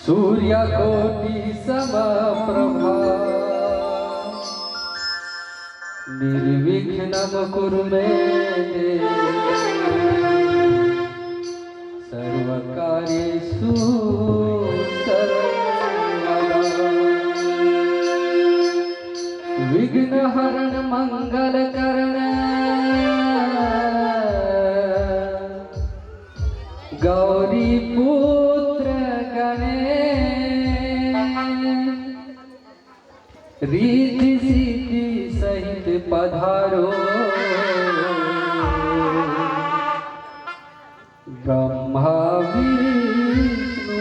सूर्यकोटि समप्रभा निर्विघ्नं कुरु मे देव सर्वकार्येषु सर्वदा। विघ्नहरण मंगलकरण गौरी पुत्र गणेश रिद्धि सिद्धि सहित पधारो ब्रह्मा विष्णु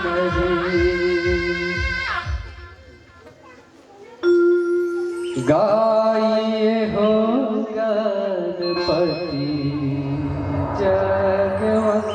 महेश। गाइए हो गणपति जगवंदन।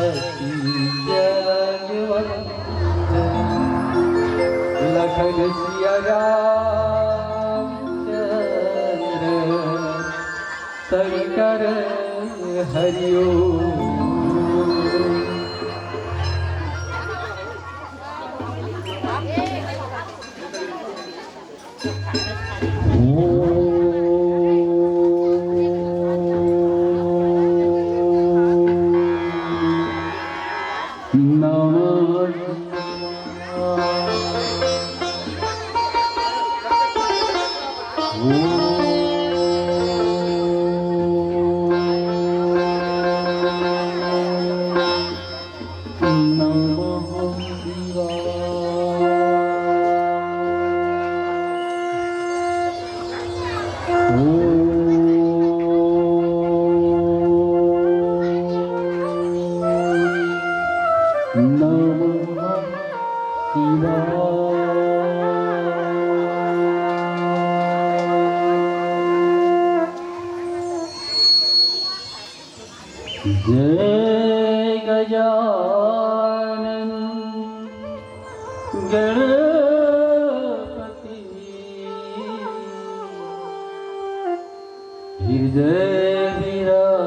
सती जगवंत लखन सिया रामचंद्र शंकर हरिओ। जय गजानन गणपति हृदय विराजमान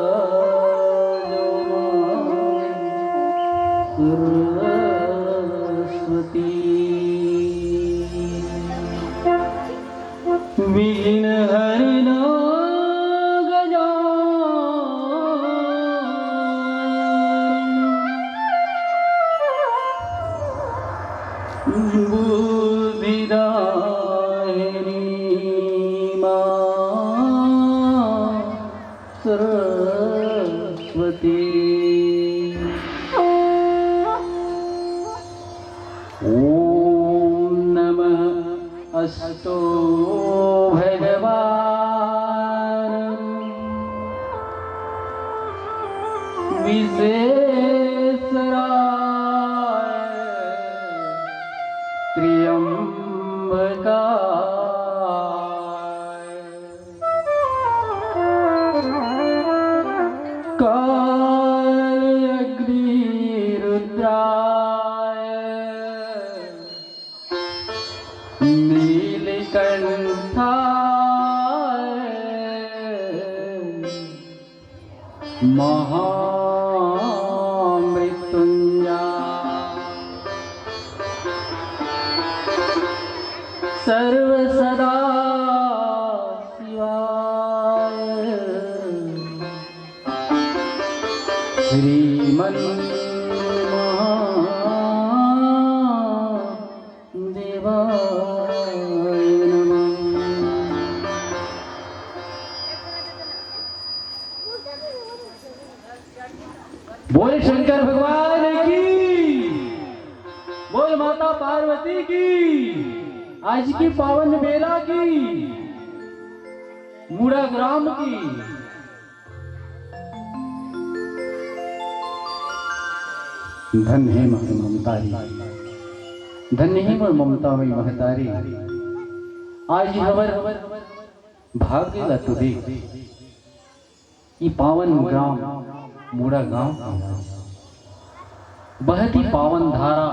सरस्वती विघ्न हरना बुद्धिदायिनी मां सरस्वती। ओम नमः अस्तु भगवान विशेषराय त्र्यंबकाय कालग्निरुद्राय नीलकंठाय महामृत्युंजय सर्व सदा शिवाय श्रीमन महादेवाय नमः। बोल शंकर भगवान की, बोल माता पार्वती की, आज की पावन बेला की, मुड़ा ग्राम की। धन्य है ममतारी, धन्य है ममता में महतारी। आज हवर भाग्य तुदे पावन ग्राम मुड़ा गांव बहुत ही पावन धारा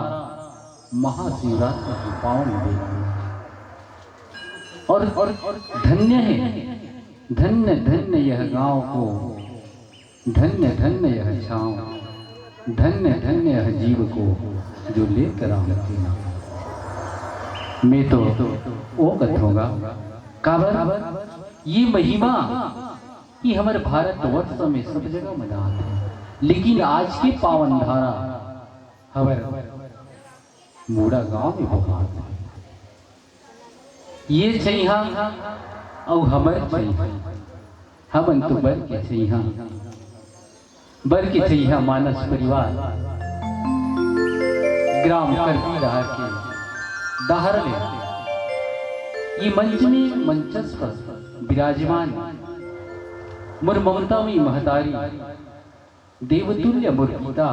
महाशिवरात्रि की पावन बेला और धन्य है, धन्य धन्य यह गांव को, धन्य धन्य यह छांव, धन्य धन्य यह जीव को जो लेकर आते हैं। मैं तो वो कथूंगा काबर ये महिमा कि हमारे भारतवर्ष में सब जगह मनाते हैं, लेकिन आज की पावन धारा हमारे मुड़ा गांव में बहुत है। ये छैहा और हमारे छैहा हम तो बर के छैहा, बर के छैहा मानस परिवार ग्राम करती दहार के दहार में ये मंच में मंचस्व विराजमान मुर ममता में महतारी देवतुल्य मुर्गिता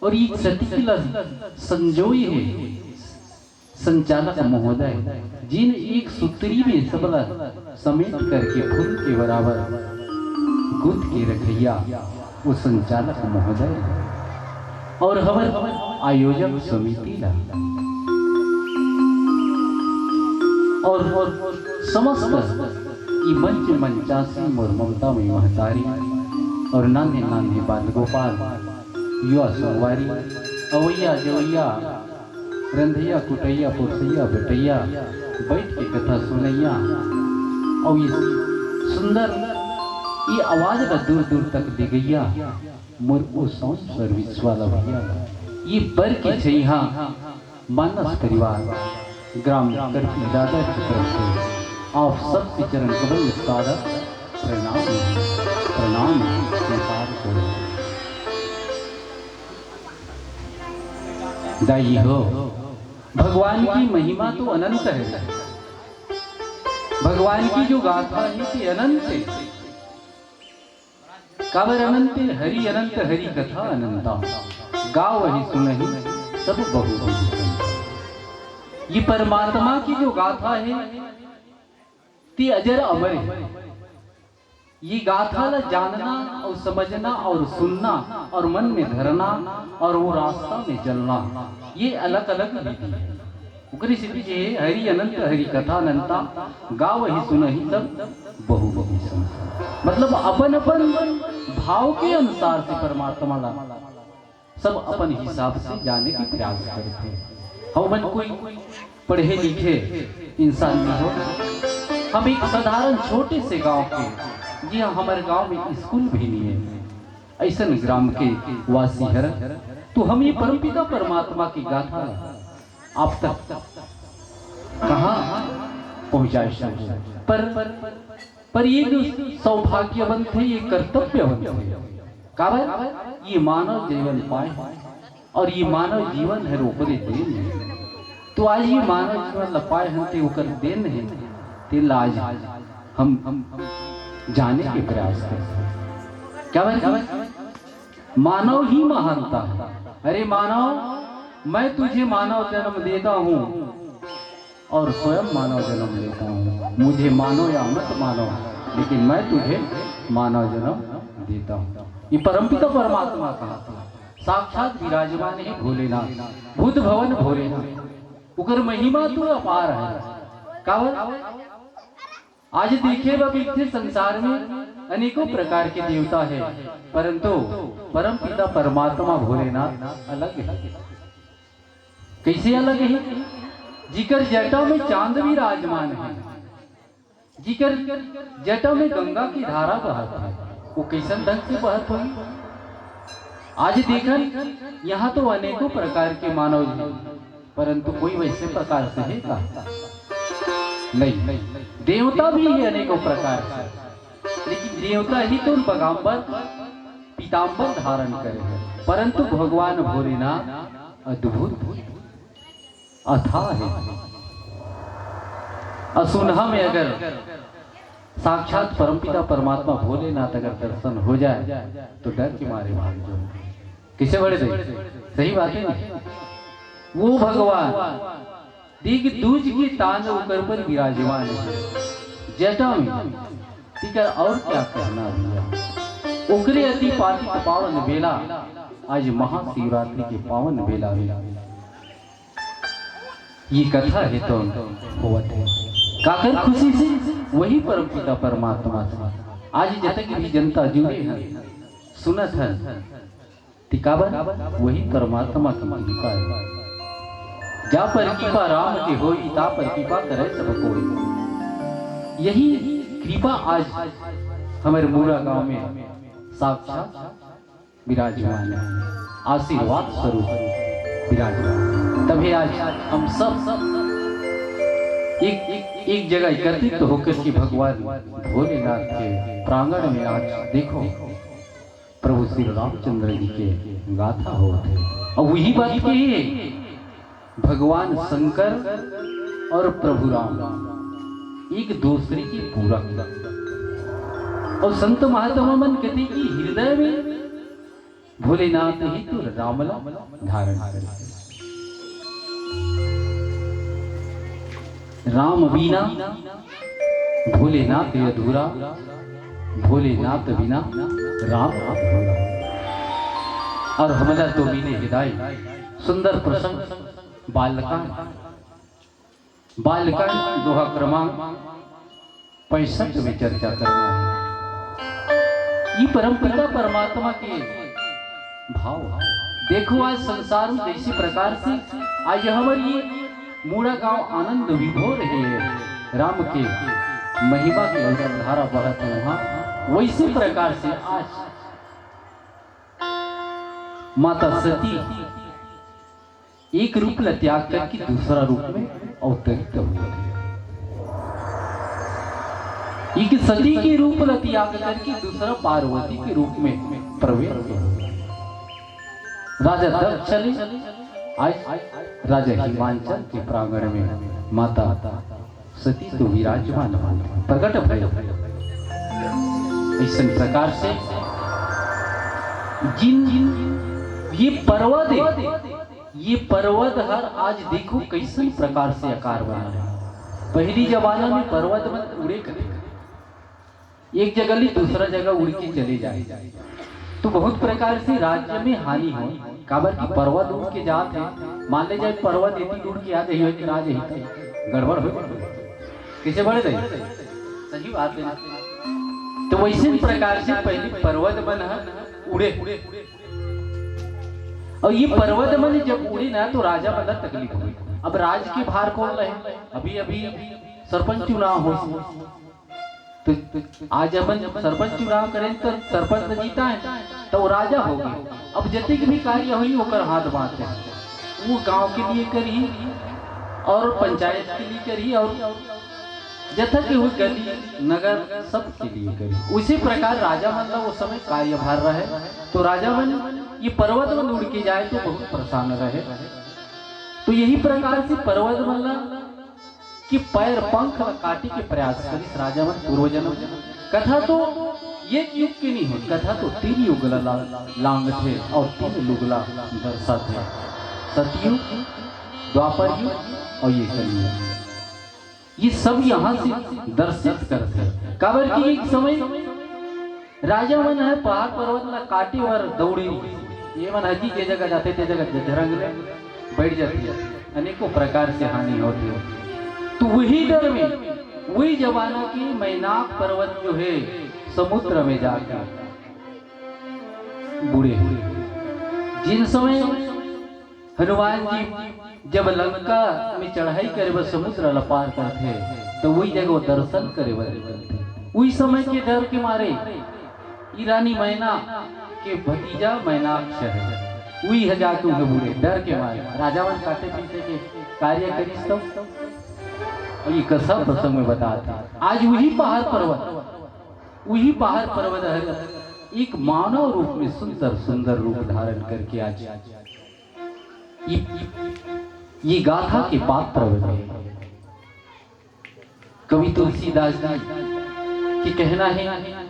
और ये सतिकला संजोई है संचालक महोदय जिन एक सूत्री में सबला समेट करके फूल के बराबर गुद के रखैया वो संचालक महोदय और हमारे आयोजक समिति ला और समस्त ई मंच मंचासी मोर ममता में महतारी और नान्हे नान्हे बाल गोपाल युवा संगवारी अवैया जवैया रंधैया कुटैया पुरसैया बेटैया बैठ के कथा सुनैया और ये सुंदर ये आवाज का दूर दूर तक ले गैया मोर ओ साउंड सर्विस वाला भैया ये बर की छै यहाँ मानस परिवार ग्राम करपी दादा की तरफ से आप सबके चरण कमल में सादर प्रणाम प्रणाम स्वीकार करो। दाई हो भगवान की महिमा तो अनंत है, भगवान की जो गाथा है कि अनंत है। काबर अनंत हरि अनंत हरि कथा अनंता गाओ ही सुनहि सब बहु ये परमात्मा की जो गाथा है ती अजर अमर है। ये गाथा ला जानना और समझना और सुनना और मन में धरना और वो रास्ता में चलना ये अलग अलग विधि है। उकरी सिद्धि है हरि अनंत हरि कथा अनंता गाव ही सुन ही सब बहु बहु सुन। मतलब अपन अपन भाव के अनुसार से परमात्मा ला सब अपन हिसाब से जाने के प्रयास करते हैं। हम कोई पढ़े लिखे इंसान नहीं हो, हम एक साधारण छोटे से गांव के, जी हाँ हमारे गांव में स्कूल भी नहीं है, ऐसा ग्राम के वासी हर तो हम ये परमपिता परमात्मा की गाथा आप तक कहाँ पहुंचाए पर ये जो सौभाग्यवंत है ये कर्तव्यवंत है। काबर ये मानव जीवन पाए और ये मानव जीवन है रोकरे देन है। तो आज ये मानव जीवन लपाए हम ते ओकर देन है ते लाज हम जाने के प्रयास करते। क्या बात मानव ही महानता है। अरे मानव मैं तुझे मानव जन्म देता हूँ और स्वयं मानव जन्म लेता हूँ। मुझे मानो या मत मानो लेकिन मैं तुझे मानव जन्म देता हूँ। ये परमपिता परमात्मा कहा था, साक्षात विराजमान है भोलेनाथ, भूत भवन भोलेनाथ। उकर महिमा तो अपार है। कावर आज देखे बीते संसार में अनेकों प्रकार के देवता है, परंतु परमपिता परमात्मा भोलेनाथ अलग है। कैसे अलग है? जिकर जटा में चांद भी राजमान है, जिकर जटा में गंगा की धारा बहत है, वो कैसन ढंग से बहत होगी? आज देखन यहाँ तो अनेकों प्रकार के मानव हैं, परंतु कोई वैसे प्रकार से है का? नहीं। देवता भी है अनेकों प्रकार से, लेकिन देवता ही तो पैगंबर पीताम्बर धारण करे हैं, परंतु भगवान भोलेनाथ अद्भुत अथाह है। असुनहा में अगर साक्षात परमपिता परमात्मा भोलेनाथ अगर दर्शन हो जाए तो डर के मारे भाग जाओ। किसे बड़े दे? सही बात है ना? वो भगवान दिग दूज की तांडव ऊपर पर विराजमान है जटा में। ठीक है, और क्या कहना भैया। उकरे अति पातित पावन बेला आज महाशिवरात्रि के पावन बेला में ये कथा है तो होवत है काकर खुशी से वही परमपिता परमात्मा से आज जतक भी जनता जुड़े हैं सुनत है तिकाबर वही परमात्मा की कृपा है। जा पर कृपा राम के होई ता पर कृपा करे सब कोई। यही कृपा आज हमारे मूरा गांव में साक्षात विराजमान है, आशीर्वाद स्वरूप विराजमान। तभी आज हम सब एक जगह एकत्रित होकर के भगवान भोलेनाथ के प्रांगण में आज देखो प्रभु श्री रामचंद्र जी के गाथा होते और वही बात की भगवान शंकर और प्रभु राम एक दूसरे की पूरक और संत महात्मा मन कहते कि हृदय में भोलेनाथ ही तो रामला धारण करे। राम बिना भोलेनाथ अधूरा, भोलेनाथ बिना राम अधूरा। और हमला तो मीने हिदाई सुंदर प्रसंग बालकांड दोहा क्रमांक 65 में चर्चा करना है। ये परमपिता परमात्मा के भाव देखो आज संसार में जैसे प्रकार से आज हमारी मूड़ा गांव आनंद विभोर है राम के महिमा की अगर धारा बहत है वहां वैसे प्रकार से आज माता सती एक रूप ला त्याग करके दूसरा रूप में अवतरित हुए एक सती के रूप ला त्याग करके दूसरा पार्वती के रूप में प्रवेश हुए। राजा दक्ष चले आज राजा हिमांचल के प्रांगण में माता सती तो विराजमान प्रकट भय इस प्रकार से जिन ये पर्वत हर आज देखो कैसे प्रकार से आकार बना है। पहली जमाना में पर्वत मत उड़े करे एक जगह ली दूसरा जगह उड़ के चले जाए तो बहुत प्रकार से राज्य में हानि हो काबर की पर्वत उड़ के जात है मान ले जाए पर्वत इतनी उड़ के आते ही कि राज ही गड़बड़ हो कैसे बढ़े रही सही बात है। तो वैसे प्रकार से पहले पर्वत बन उड़े और ये पर्वत मन जब उड़ी ना तो राजा बड़ा तकलीफ हुई। अब राज के भार कौन रहे अभी अभी सरपंच चुनाव हो तो आज अपन सरपंच चुनाव करें तो सरपंच जीता है तो वो राजा हो गए। अब जितने भी कार्य हुई होकर हाथ बांधते हैं वो गांव के लिए करी और पंचायत के लिए करी और जथा की हुई गली नगर सब के लिए करी। उसी प्रकार राजा मतलब वो समय कार्यभार रहे तो राजा मन ये पर्वत मन उड़ के जाए तो बहुत प्रसन्न रहे। तो यही प्रकार से पर्वत मन कि पैर पंख काटे के प्रयास करी राजा मन पूर्वजन्म कथा तो एक युग की नहीं हो कथा तो 3 युग लांग थे और 3 लुगला दर्शा थे सतयुग द्वापर युग और ये कलयुग ये सब यहाँ से दर्शित करते हैं। काबर की एक समय राजा मन है पहाड़ पर्वत ला काटे और दौड़े ये मन हजी के जगह जाते थे जगह जरंग में बैठ जाती है अनेकों प्रकार से हानि होती है। तो वही डर में वही जमाना की मैनाक पर्वत जो है समुद्र में जाकर बूढ़े हुए। जिन समय हनुमान जी जब लंका में चढ़ाई करे वह समुद्र लपार करते तो वही जगह दर्शन करे वही समय के डर के मारे ईरानी मैना के भतीजा मैनाक्ष है वही है जाके उन्हें बूढ़े डर के मारे राजावन काटे पीछे के कार्य करी सब और ये कसा प्रसंग में बताते आज वही पहाड़ पर्वत है एक मानव रूप में सुंदर सुंदर रूप धारण करके आज ये गाथा के पात्र बने। कवि तुलसीदास जी की कहना है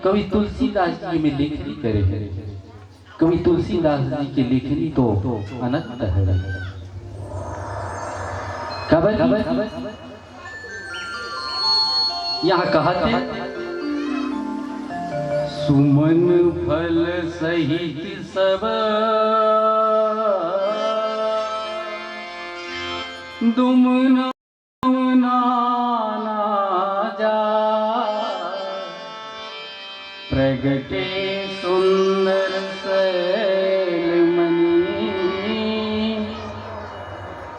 कवि तुलसीदास जी में लेखनी करे कवि तुलसीदास जी की लेखनी तो अनंत है। यहाँ कहा थे सुमन फल सहित सब दुमना जा प्रगटे सुंदर सैल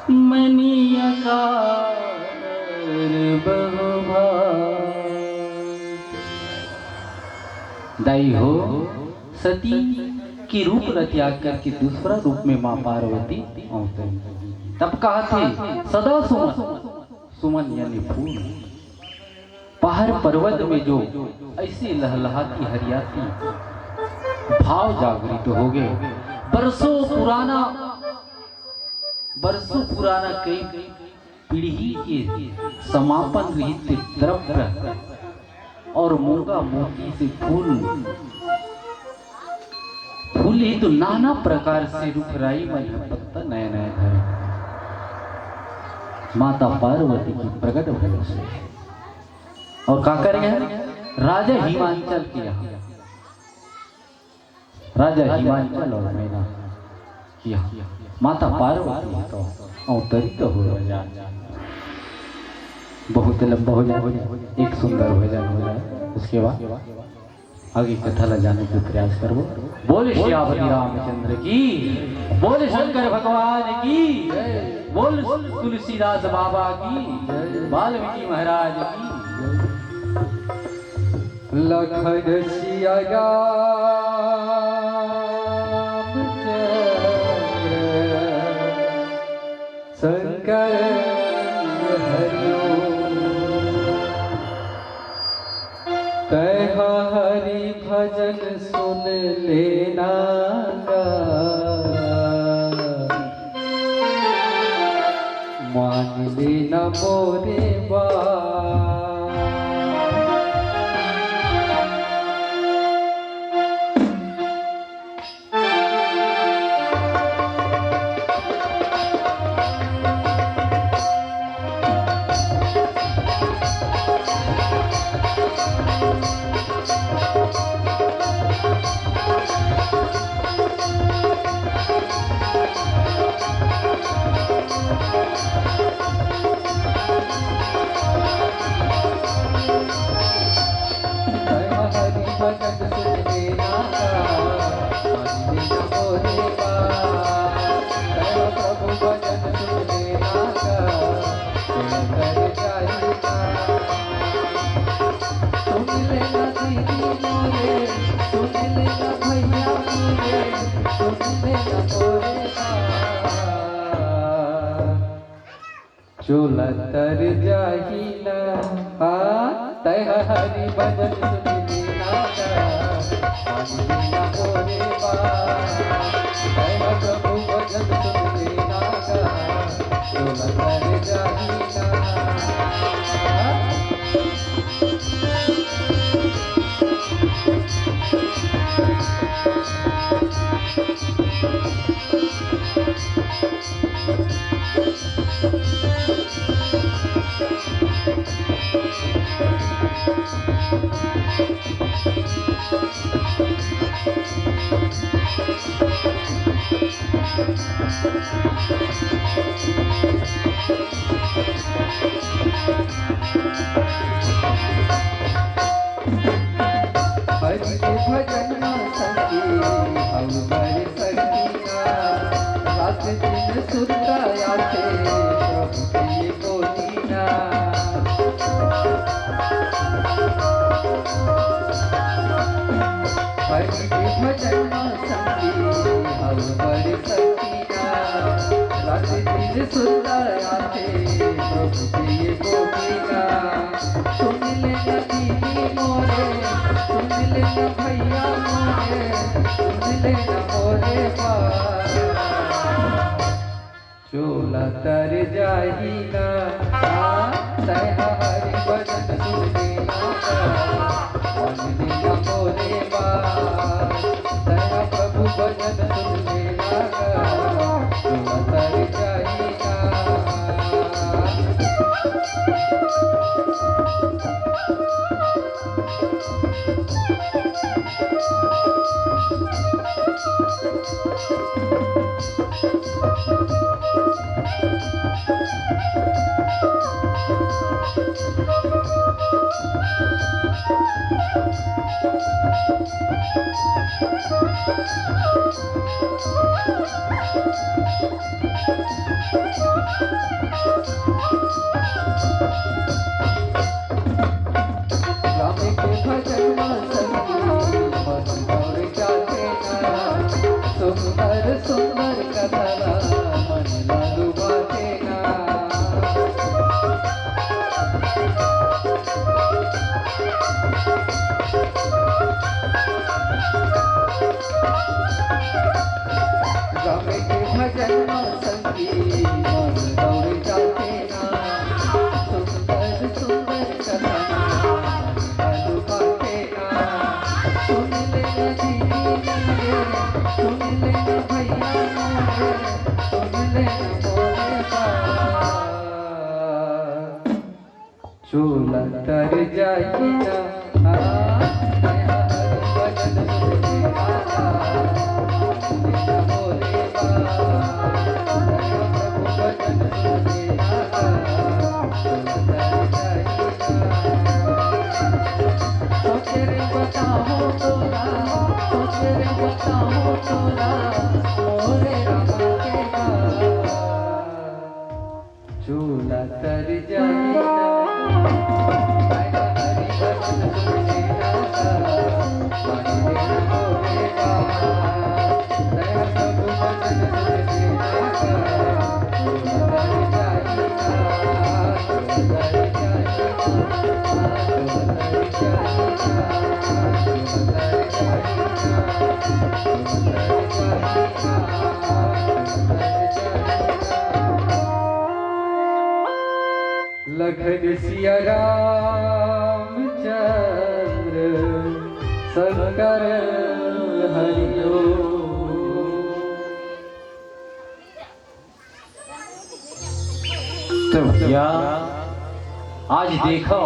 मनिया का दाई हो सती की रूप न त्याग करके दूसरा रूप में मां पार्वती अवतरी। तब कहा थे सदा सुमन यानी फूल पहाड़ पर्वत में जो ऐसी लहलहाती हरियाती भाव जागृत हो गए। बरसों पुराना कई पीढ़ी के समापन रहित द्रव्य और मूंगा मोती से फूल ही तो नाना प्रकार से रुखराई में पत्ता नया नया है। माता पार्वती की प्रकट भय से और का करेंगे राजा हिमांचल के यहाँ राजा हिमांचल और मैना कि माता पार्वती तो अवतरी तो हो जाए, बहुत लंबा हो जाए, एक सुंदर भजन हो जाए, उसके बाद आगे कथा ला जाने का प्रयास करो। बोले श्यावती रामचंद्र की, बोले शंकर भगवान की, बोल तुलसीदास बाबा की, वाल्मीकि महाराज की। लखन सिया रामचंद्र शंकर हरिओ, कह हरि भजन सुन लेना गा, मान लेना मोरे बात। चोला तर जाही ना तय हरि भजन सुनी ना बोले तय प्रभु भजन सुनी ना चोला तर जाही ना। चोला तर जाही ना तय हरि भजन सुन लेना बोले तय प्रभु भजन सुन लेना चोला तर जाही ना। चोला तर जाही ना भजन सुन लेना बोले सोचे रे बताओ तोरा, सोचे रे बताओ तोरा, मोरे रामा के गाँव झूला तर जाएगा। लखन सिया रामचंद्र शंकर हरिओ। तो भैया आज देखो,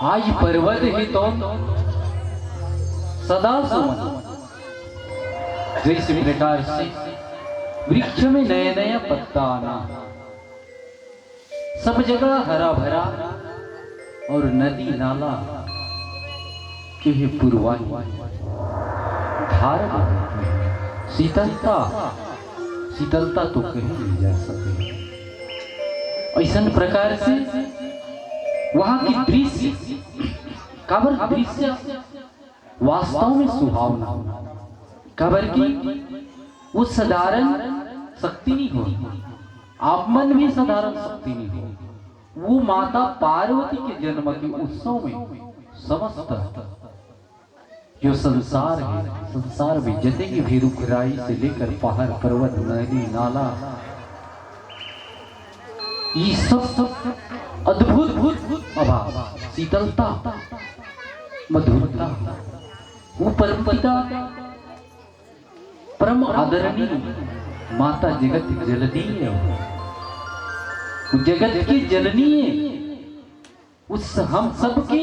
आज पर्वत है तो सदा सुमन, जैसे प्रकार से वृक्ष में नया नया पत्ता आना, सब जगह हरा भरा और नदी नाला के पुरवाई धार शीतलता, शीतलता तो कहीं नहीं जा सके। ऐसा प्रकार से वहां की दृश्य, काबर दृश्य वास्तव में सुहावना, काबर की वो साधारण शक्ति नहीं हो, आप मन भी साधारण शक्ति नहीं हो। वो माता पार्वती के जन्म के उत्सव में समस्त जो संसार है, संसार में जते की भी रुखराई से लेकर पहाड़ पर्वत नदी नाला, ये सब अद्भुत अभाव, शीतलता, मधुरता, वो परमपिता परम आदरणीय माता जगत जननी है, जगत की जननी है, उस हम सबकी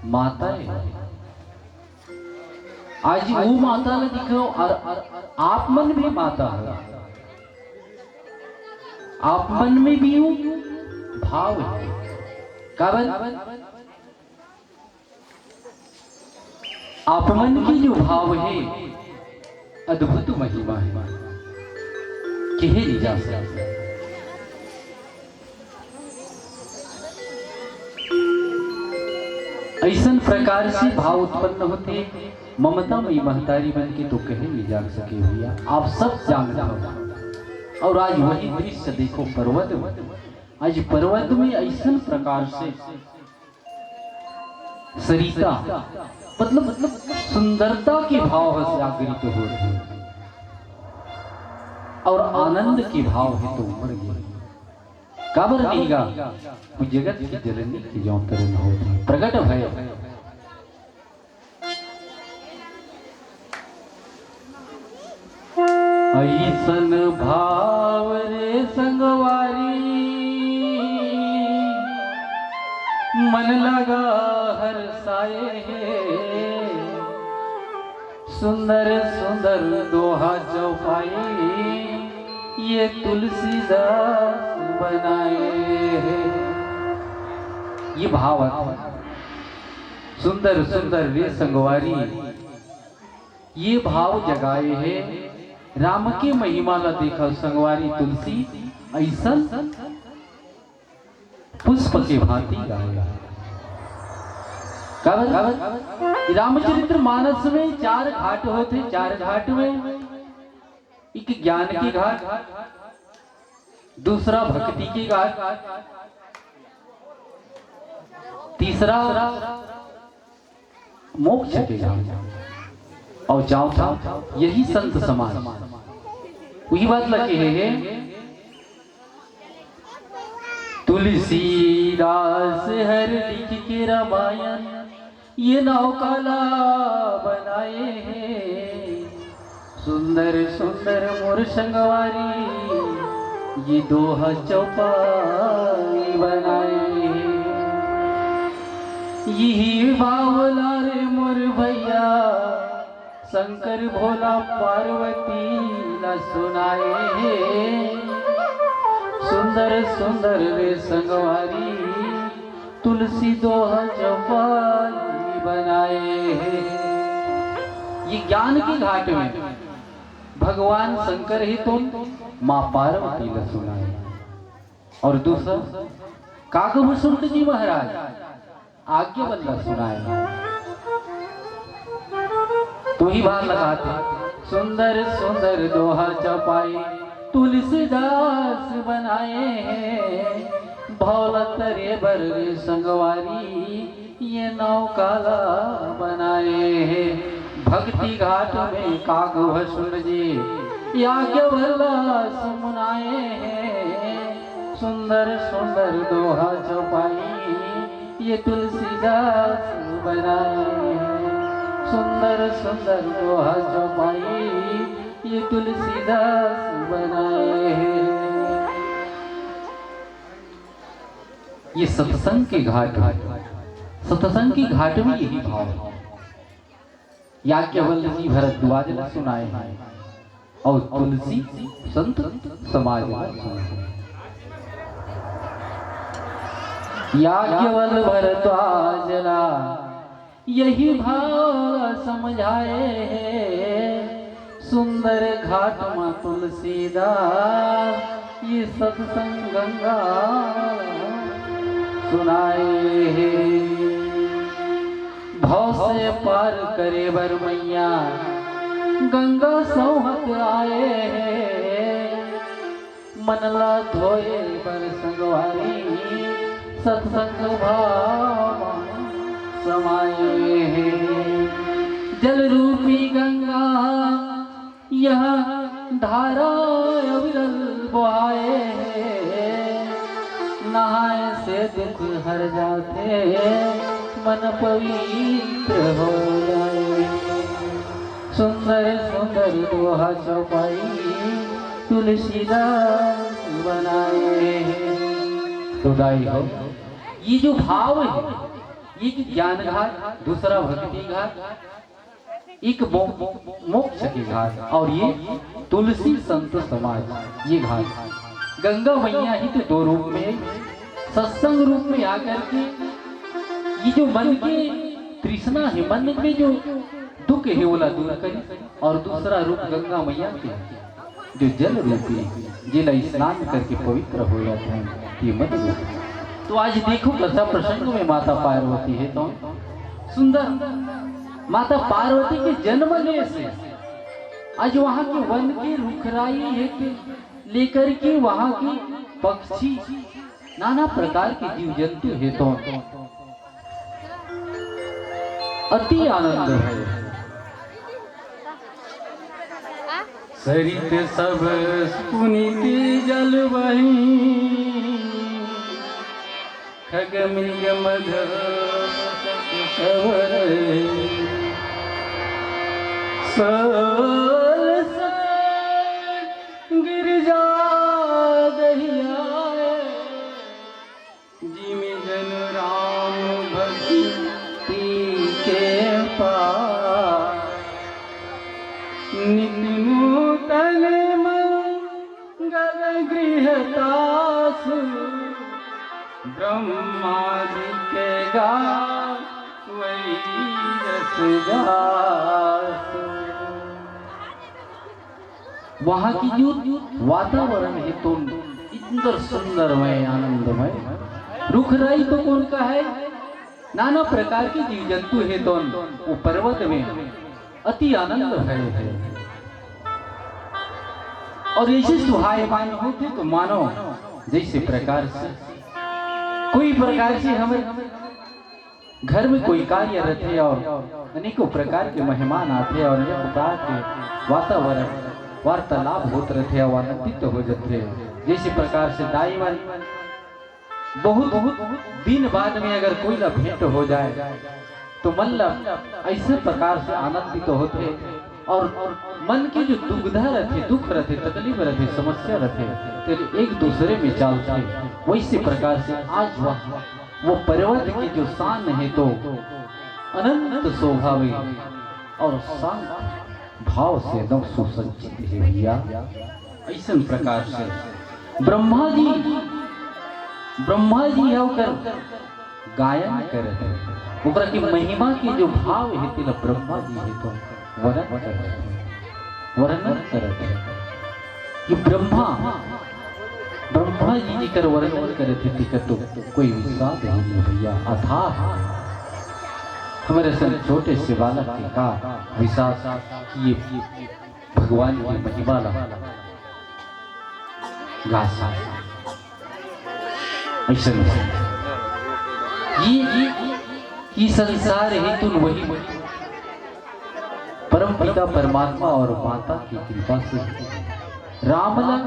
माता है। आज वो माता ने दिखो, और आप मन भी माता है, आप मन में भी वो भाव है। काबर आप मन की जो भाव है अद्भुत महिमा है, कहे नहीं जा सकता। ऐसा प्रकार से भाव उत्पन्न होते ममता में महतारी बन के तो कहे नहीं जा सके भैया, आप सब जानते हो। और आज वही दृश्य देखो पर्वत में, आज पर्वत में ऐसा प्रकार से सरिता मतलब सुंदरता के भाव से जागृत हो रहे हैं, और आनंद के भाव है तो उमड़ गए। काबर नीगा वो जगत की जननी की जो तरह हो प्रकट भय। ऐसन भाव रे संगवारी, मन लगा हर साए है, सुंदर सुंदर दोहा चौपाई, ये तुलसीदास बनाए हैं। ये भाव सुंदर सुंदर रे संगवारी, ये भाव जगाए है। राम की महिमा ला देखा संगवारी तुलसी ऐसा पुष्प के भांति गाया। रामचरित्र मानस में 4 घाट होते, 4 घाट में एक ज्ञान की घाट, दूसरा भक्ति की घाट, तीसरा मोक्ष के घाट, और चौथा यही संत समाज। वही बात लगे है तुलसीदास हर लिख के रामायण ये नौकाला बनाए हैं, सुंदर सुंदर मोर संगवारी ये दोहा चौपाई बनाए हैं। यही बावला रे मोर भैया शंकर भोला पार्वती ला सुनाए हैं, सुंदर सुंदर रे संगवारी तुलसी दोहा चौपाई बनाए हैं। ये ज्ञान की घाट में भगवान शंकर ही तो मां पार्वती ने सुनाए। और दूसरा काकभूषुंड जी महाराज आज्ञवल्लभ सुनाए। तो ही बात लगाते सुंदर सुंदर दोहा चौपाई तुलसीदास बनाए हैं। भौलत रे बर रे संगवारी ये नौकाला बनाए हैं। भक्ति घाट में काकभूषुंड जी याज्ञवल्लभ सुनाए हैं। सुंदर सुंदर दोहा चौपाई ये तुलसीदास बनाए हैं। सुंदर सुंदर दोहा चौपाई ये तुलसीदास बनाए हैं। ये सत्संग के घाट, सत्संग की घाट में यही भाव है। याज्ञवल्क्य जी भरद्वाज ने सुनाए हैं और तुलसी संत समाज ने सुनाए। याज्ञवल्क्य भरद्वाज ला यही भाव समझाए हैं। सुंदर घाट मां तुलसीदास ये सत्संग गंगा सुनाए हैं। भव से पार करे बर मैया गंगा सौहत आए हैं। मनला धोए बर संगवारी सत्संग भाव समाये हैं। जल रूपी गंगा यह धारा अविरल बहाए हैं। नहाए से दुख हर जाते मन पवित्र हो जाए। सुंदर सुंदर दोहा चौपाई तुलसीदास बनाए हैं। तो दाई हो ये जो भाव है, एक ज्ञान घाट, दूसरा भक्ति घाट, एक मोक्ष के घाट, और ये तुलसी संत समाज ये घाट। गंगा मैया ही तो दो रूप में, सत्संग रूप में आकर के ये जो मन के तृष्णा है, मन में जो दुख है वो दूर करी। और दूसरा रूप गंगा मैया के जो जल रूपी जिला स्नान करके पवित्र हो जाते हैं, ये मन रूप। तो आज देखो कथा प्रसंग में माता पार्वती है तो सुंदर माता पार्वती के जन्म ले से आज वहां के वन की रुखराई है लेकर के वहां की पक्षी नाना प्रकार के जीव जंतु है तो अति आनंद है। सरित सब पुनीत जल वही खग मृग मध गिरजा दहिया जिमि जन राम भक्ति के पास नित्य नूतन मंगल गृहतास ब्रह्मादि के गा वही रस जास। वहाँ की जो वातावरण है तो इतना सुंदरमय आनंदमय। रुखराई तो कौन का है, नाना प्रकार के जीव जंतु है तो वो पर्वत में अति आनंद है। और ऐसे सुहायमान होते तो मानो जैसे प्रकार से कोई प्रकार से हमें घर में कोई कार्य रहते और अनेकों प्रकार के मेहमान आते और अनेक प्रकार के वातावरण वार्तालाप होते रहते और आनंदित हो जाते। जैसे प्रकार से दाई वाली बहुत दिन बाद में अगर कोई ना भेंट हो जाए तो मतलब ऐसे प्रकार से आनंदित होते और मन की जो दुविधा रहते, दुख रहते, तकलीफ रहते, समस्या रहते तो एक दूसरे में चलते। वैसे प्रकार से आज वो पर्वत की जो शान है तो अनंत शोभा और शांत भाव से एकदम सुसज्जित है भैया। ऐसे प्रकार से ब्रह्मा जी होकर गायन करत है ओकरा की महिमा के जो भाव है तिला ब्रह्मा जी है तो वर्णन करत है कि ब्रह्मा जी कर वर्णन करे थे टिकट तो कोई विश्वास नहीं भैया अथाह हमारे सन छोटे से बालक के का विश्वास ये भगवान की महिमा ला गासा ऐसा ये संसार है तुम वही परम पिता परमात्मा और माता की कृपा से रामला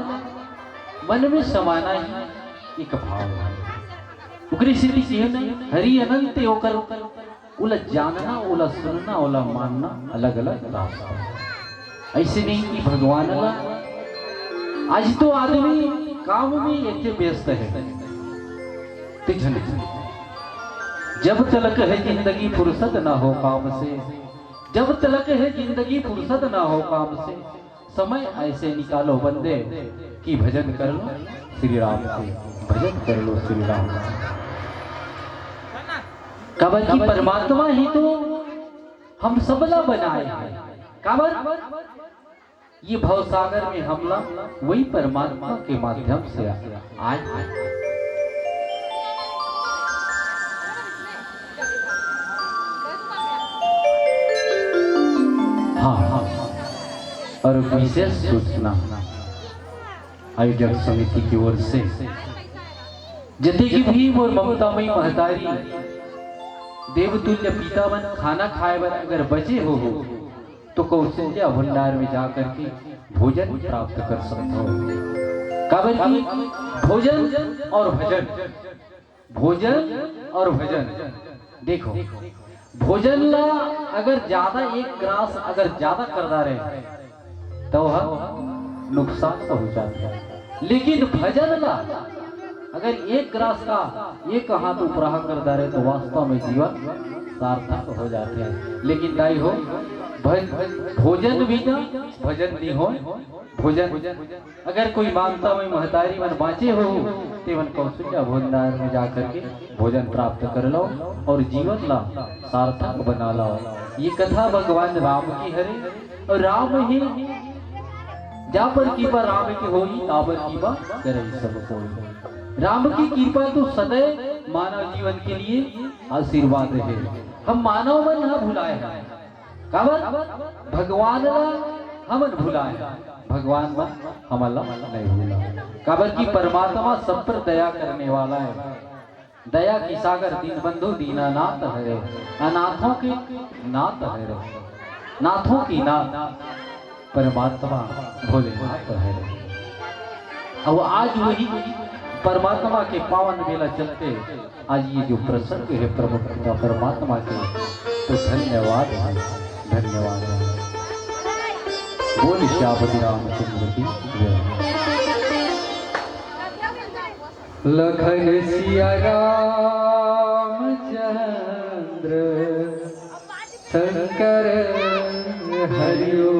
मन में समाना ही एक भाव है उकरी सिद्धि की नहीं हरि अनंत होकर उला जानना उला सुनना उला मानना अलग अलग रास्ता ऐसे नहीं कि भगवान ला आज तो आदमी काम में इतने व्यस्त है जब तलक है जिंदगी फुर्सत ना हो काम से जब तलक है जिंदगी फुर्सत ना हो काम से समय ऐसे निकालो बंदे कि भजन कर लो श्री राम से भजन कर लो श्री राम से काबर की परमात्मा ही तो हम सबला बनाए हैं काबर ये भव सागर में हमला वही परमात्मा के माध्यम से आए हाँ और विशेष सूचना आयोजक समिति की ओर से जते की भीम और ममतामयी महतारी देवतुल्य पितामन खाना खाए बर अगर बचे हो तो कौशल्या भंडार में जाकर के भोजन प्राप्त कर सकते हो काबर की भोजन और भजन देखो भोजन ला अगर ज्यादा एक ग्रास अगर ज्यादा करदा रहे तो नुकसान तो हो जाता है लेकिन भजन ला अगर एक ग्रास का एक हाथ उपराह करदा रहे तो वास्तव में जीवन सार्थक हो जाते हैं लेकिन दाई हो भोजन भी ना भजन नहीं हो भोजन अगर कोई मानता में महतारी मन बाँचे हो तेवन कौशल्या भंडार में जाकर के भोजन प्राप्त कर लो और जीवन ला सार्थक बना लो ये कथा भगवान राम की हरे और राम ही जा पर कृपा राम की होई ताबर कृपा करे सब कोई राम की कृपा तो सदैव मानव जीवन के लिए आशीर्वाद रहे हम मानव मन न भुलाए काबर भगवान हमन भुलाए भगवान मन हमला नहीं भूला काबर की परमात्मा सब पर दया करने वाला है दया की सागर दीन बंधु दीनानाथ है अनाथों के नाथ है नाथों की नाथ परमात्मा भोलेनाथ है अब आज वही परमात्मा के पावन मेला चलते आज ये जो प्रसंग है प्रभु परमात्मा के तो धन्यवाद है धन्यवाद है बोल श्यामति रामचंद्र की जय लखन सिया रामचंद्र शंकर हरिओ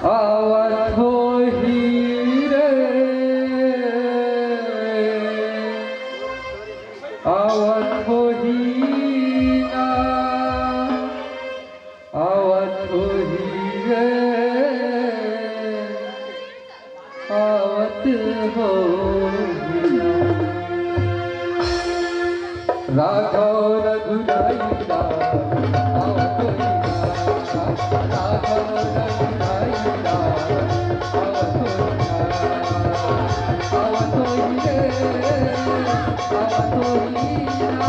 आवत हो हीरे आवत हो हीरा आवत हो हीरे आवत हो हीरा राघव रघुराईला आवत हो हीरा राघव रघुराईला आवत हो हीरे आवत हो हीरा आवत हो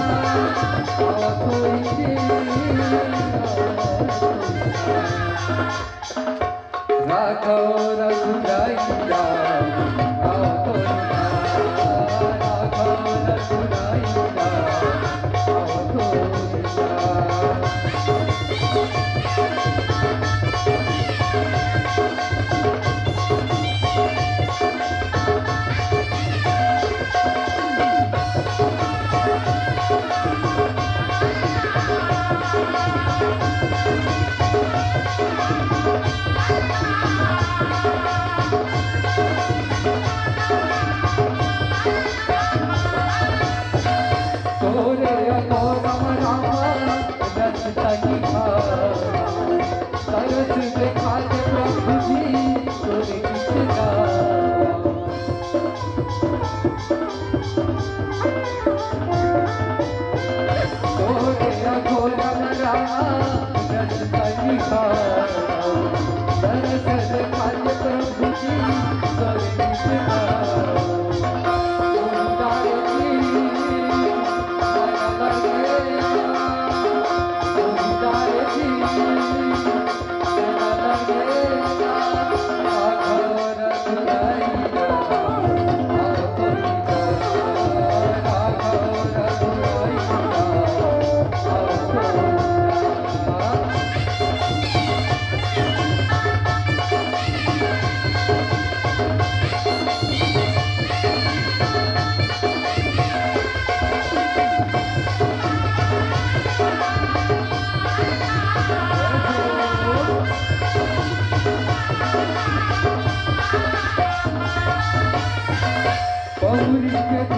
राघव रघुराईला आवत हो राघव रघुराईला आवत हो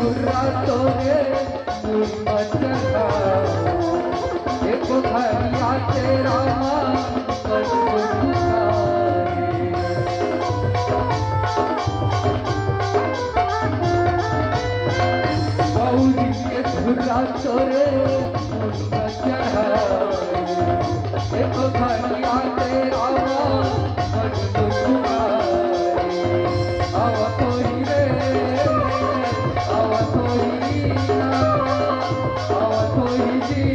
घुरा तोरे चढ़ा एक घरिया तेरा घुरा तोरे चढ़ा एक घरिया तेरा आवा कोई रे आवा कोई ना आवा कोई जी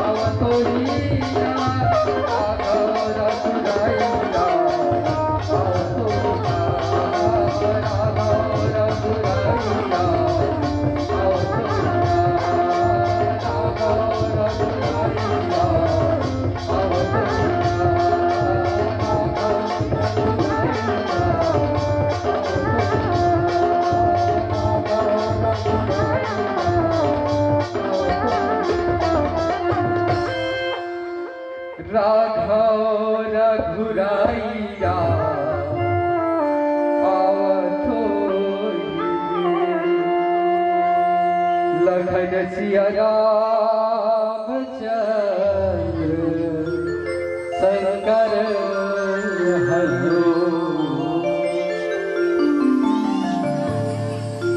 आवा कोई ना आगरा गुराइया आवा कोई ना आगरा गुराइया आवा कोई ना आगरा गुराइया आवा कोई राघव रघुराइया लखन सिया राम चल